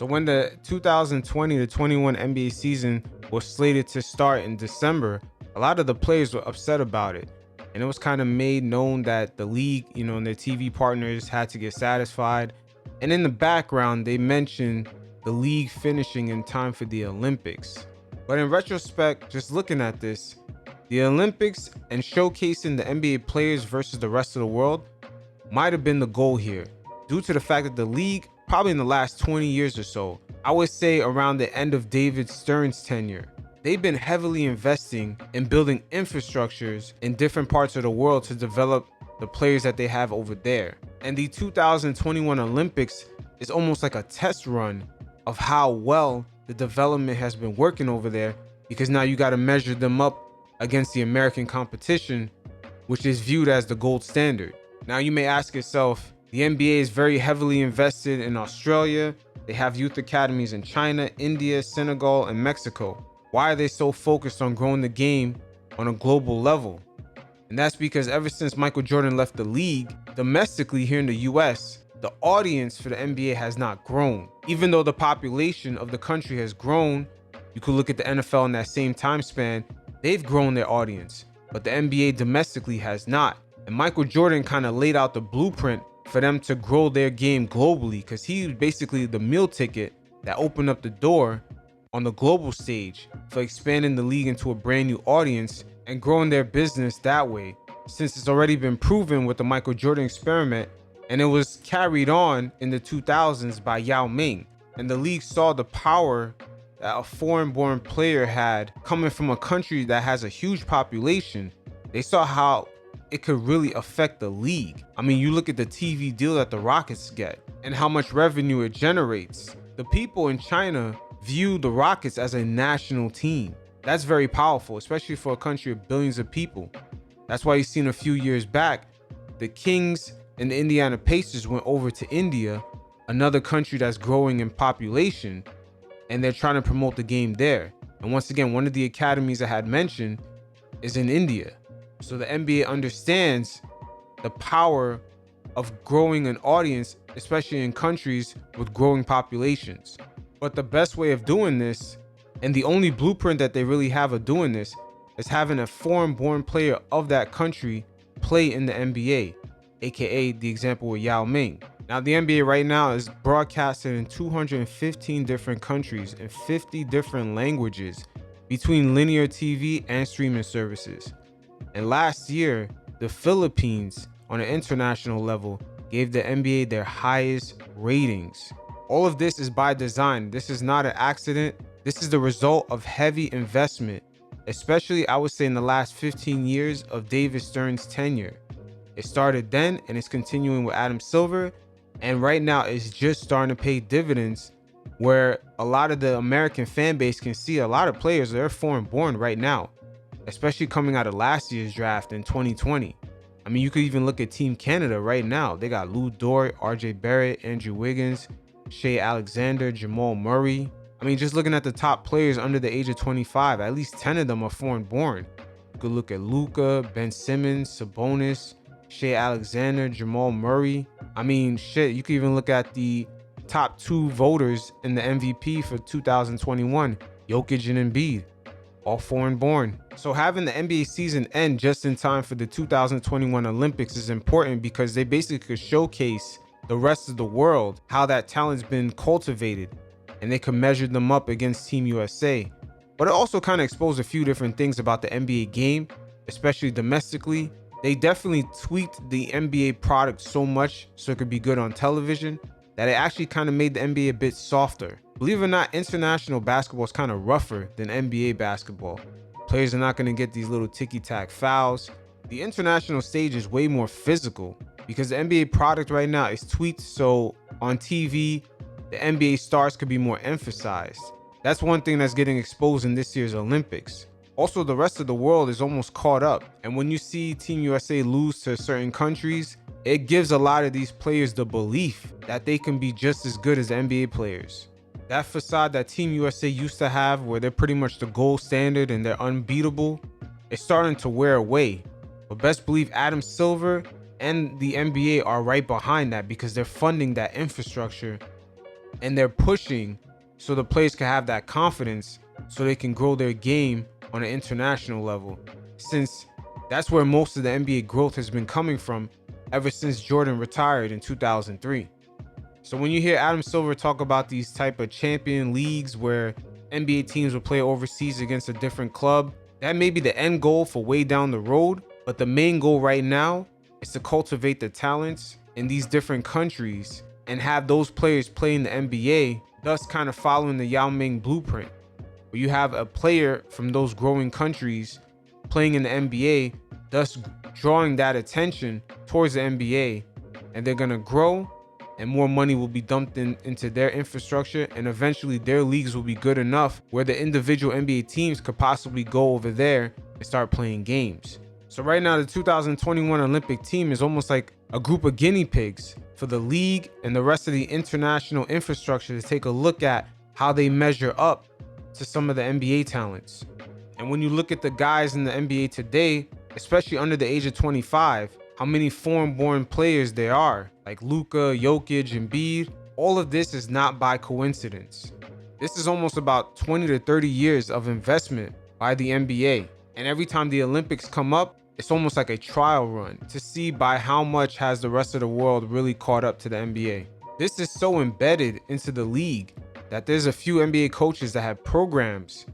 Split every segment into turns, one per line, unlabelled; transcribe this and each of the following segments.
So when the 2020 to 21 NBA season was slated to start in December, a lot of the players were upset about it. And it was kind of made known that the league, and their TV partners had to get satisfied. And in the background, they mentioned the league finishing in time for the Olympics. But in retrospect, just looking at this, the Olympics and showcasing the NBA players versus the rest of the world might have been the goal here, due to the fact that the league, probably in the last 20 years or so, I would say around the end of David Stern's tenure, they've been heavily investing in building infrastructures in different parts of the world to develop the players that they have over there. And the 2021 Olympics is almost like a test run of how well the development has been working over there, because now you got to measure them up against the American competition, which is viewed as the gold standard. Now you may ask yourself, the NBA is very heavily invested in Australia. They have youth academies in China, India, Senegal, and Mexico. Why are they so focused on growing the game on a global level? And that's because ever since Michael Jordan left the league, domestically here in the US, the audience for the NBA has not grown. Even though the population of the country has grown, you could look at the NFL in that same time span, they've grown their audience, but the NBA domestically has not. And Michael Jordan kind of laid out the blueprint for them to grow their game globally, because he was basically the meal ticket that opened up the door on the global stage for expanding the league into a brand new audience and growing their business that way, since it's already been proven with the Michael Jordan experiment, and it was carried on in the 2000s by Yao Ming. And the league saw the power that a foreign-born player had coming from a country that has a huge population. They saw how it could really affect the league. I mean, you look at the TV deal that the Rockets get and how much revenue it generates. The people in China view the Rockets as a national team. That's very powerful, especially for a country of billions of people. That's why you've seen a few years back, the Kings and the Indiana Pacers went over to India, another country that's growing in population, and they're trying to promote the game there. And once again, one of the academies I had mentioned is in India. So the NBA understands the power of growing an audience, especially in countries with growing populations. But the best way of doing this, and the only blueprint that they really have of doing this, is having a foreign-born player of that country play in the NBA, aka the example with Yao Ming. Now, the NBA right now is broadcasted in 215 different countries and 50 different languages between linear TV and streaming services. And last year, the Philippines, on an international level, gave the NBA their highest ratings. All of this is by design. This is not an accident. This is the result of heavy investment, especially I would say in the last 15 years of David Stern's tenure. It started then and it's continuing with Adam Silver, and right now it's just starting to pay dividends, where a lot of the American fan base can see a lot of players, they're foreign born right now, especially coming out of last year's draft in 2020. I mean, you could even look at Team Canada right now. They got Lou Dort, RJ Barrett, Andrew Wiggins, Shea Alexander, Jamal Murray. I mean, just looking at the top players under the age of 25, at least 10 of them are foreign born. You could look at Luka, Ben Simmons, Sabonis, Shea Alexander, Jamal Murray. I mean, shit, you could even look at the top two voters in the MVP for 2021, Jokic and Embiid, all foreign born. So having the NBA season end just in time for the 2021 Olympics is important, because they basically could showcase the rest of the world how that talent's been cultivated, and they could measure them up against Team USA. But it also kind of exposed a few different things about the NBA game, especially domestically. They definitely tweaked the NBA product so much so it could be good on television that it actually kind of made the NBA a bit softer. Believe it or not, international basketball is kind of rougher than NBA basketball. Players are not going to get these little ticky-tack fouls. The international stage is way more physical, because the NBA product right now is tweaked so on TV, the NBA stars could be more emphasized. That's one thing that's getting exposed in this year's Olympics. Also, the rest of the world is almost caught up. And when you see Team USA lose to certain countries, it gives a lot of these players the belief that they can be just as good as the NBA players. That facade that Team USA used to have, where they're pretty much the gold standard and they're unbeatable, is starting to wear away. But best believe Adam Silver and the NBA are right behind that, because they're funding that infrastructure and they're pushing so the players can have that confidence so they can grow their game on an international level, since that's where most of the NBA growth has been coming from ever since Jordan retired in 2003. So when you hear Adam Silver talk about these type of champion leagues where NBA teams will play overseas against a different club, that may be the end goal for way down the road, but the main goal right now is to cultivate the talents in these different countries and have those players play in the NBA, thus kind of following the Yao Ming blueprint, where you have a player from those growing countries playing in the NBA, thus drawing that attention towards the NBA, and they're going to grow and more money will be dumped into their infrastructure, and eventually their leagues will be good enough where the individual NBA teams could possibly go over there and start playing games. So right now, the 2021 Olympic team is almost like a group of guinea pigs for the league and the rest of the international infrastructure to take a look at how they measure up to some of the NBA talents. And when you look at the guys in the NBA today, especially under the age of 25, how many foreign-born players there are, like Luka, Jokic, Embiid. All of this is not by coincidence. This is almost about 20 to 30 years of investment by the NBA. And every time the Olympics come up, it's almost like a trial run to see by how much has the rest of the world really caught up to the NBA. This is so embedded into the league that there's a few NBA coaches that have programs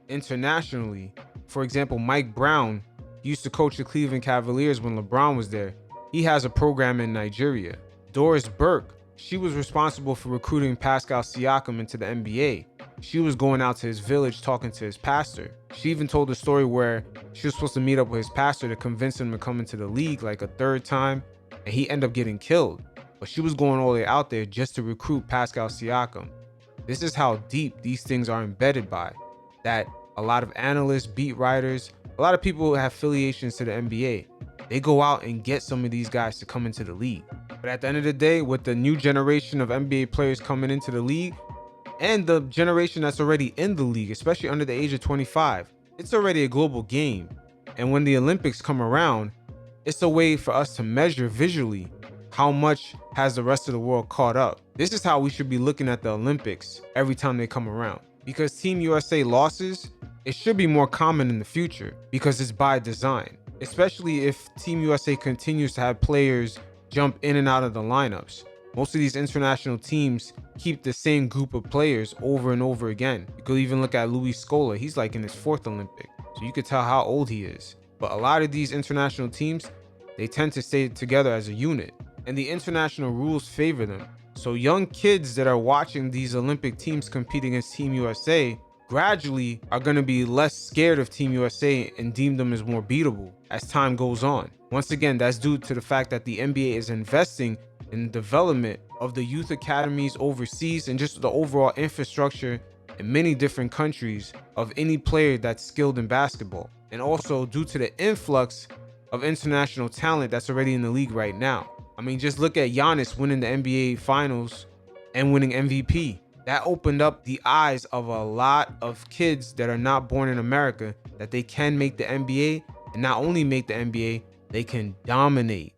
internationally. For example, Mike Brown used to coach the Cleveland Cavaliers when LeBron was there. He has a program in Nigeria. Doris Burke, she was responsible for recruiting Pascal Siakam into the NBA. She was going out to his village talking to his pastor. She even told a story where she was supposed to meet up with his pastor to convince him to come into the league like a third time, and he ended up getting killed. But she was going all the way out there just to recruit Pascal Siakam. This is how deep these things are embedded by, that a lot of analysts, beat writers, a lot of people who have affiliations to the NBA, they go out and get some of these guys to come into the league. But at the end of the day, with the new generation of NBA players coming into the league and the generation that's already in the league, especially under the age of 25, it's already a global game. And when the Olympics come around, it's a way for us to measure visually how much has the rest of the world caught up. This is how we should be looking at the Olympics every time they come around. Because Team USA losses, it should be more common in the future because it's by design, especially if Team USA continues to have players jump in and out of the lineups. Most of these international teams keep the same group of players over and over again. You could even look at Luis Scola. He's like in his 4th Olympic, so you could tell how old he is. But a lot of these international teams, they tend to stay together as a unit, and the international rules favor them. So young kids that are watching these Olympic teams compete against Team USA gradually are going to be less scared of Team USA and deem them as more beatable as time goes on. Once again, that's due to the fact that the NBA is investing in the development of the youth academies overseas and just the overall infrastructure in many different countries of any player that's skilled in basketball. And also due to the influx of international talent that's already in the league right now. I mean, just look at Giannis winning the NBA Finals and winning MVP. That opened up the eyes of a lot of kids that are not born in America that they can make the NBA, and not only make the NBA, they can dominate.